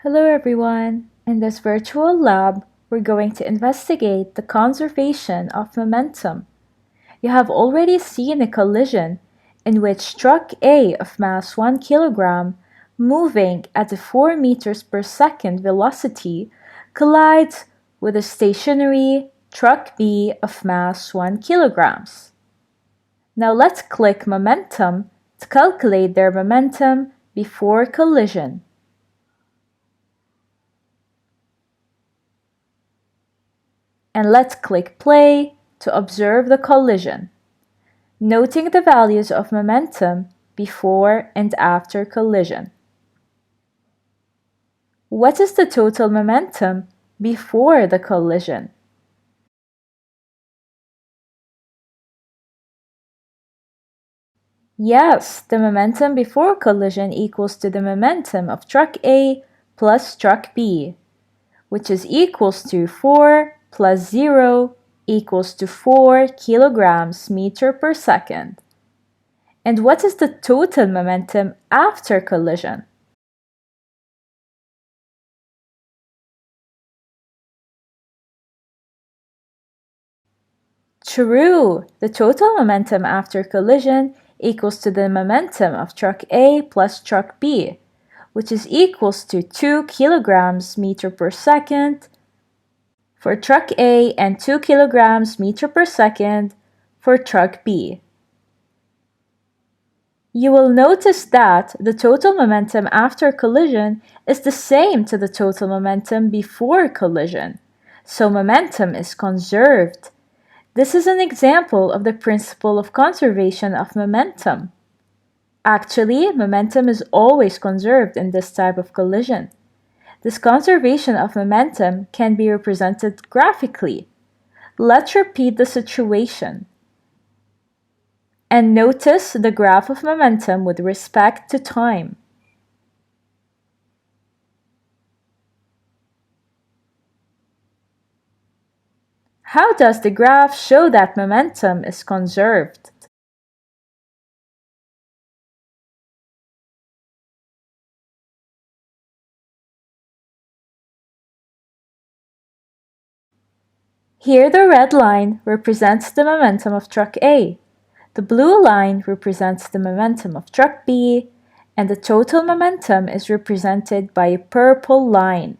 Hello everyone! In this virtual lab, we're going to investigate the conservation of momentum. You have already seen a collision in which truck A of mass 1 kilogram, moving at a 4 meters per second velocity, collides with a stationary truck B of mass 1 kilograms. Now let's click Momentum to calculate their momentum before collision. And let's click play to observe the collision, noting the values of momentum before and after collision. What is the total momentum before the collision? Yes, the momentum before collision equals to the momentum of truck A plus truck B, which is equals to 4 plus 0 equals to 4 kilograms meter per second. And what is the total momentum after collision? True! The total momentum after collision equals to the momentum of truck A plus truck B, which is equals to 2 kilograms meter per second for truck A and 2 kilograms meter per second for truck B. You will notice that the total momentum after collision is the same to the total momentum before collision, so momentum is conserved. This is an example of the principle of conservation of momentum. Actually, momentum is always conserved in this type of collision. This conservation of momentum can be represented graphically. Let's repeat the situation. And notice the graph of momentum with respect to time. How does the graph show that momentum is conserved? Here the red line represents the momentum of truck A, the blue line represents the momentum of truck B, and the total momentum is represented by a purple line.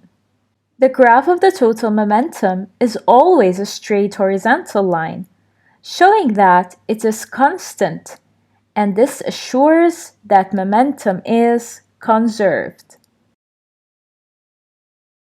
The graph of the total momentum is always a straight horizontal line, showing that it is constant, and this assures that momentum is conserved.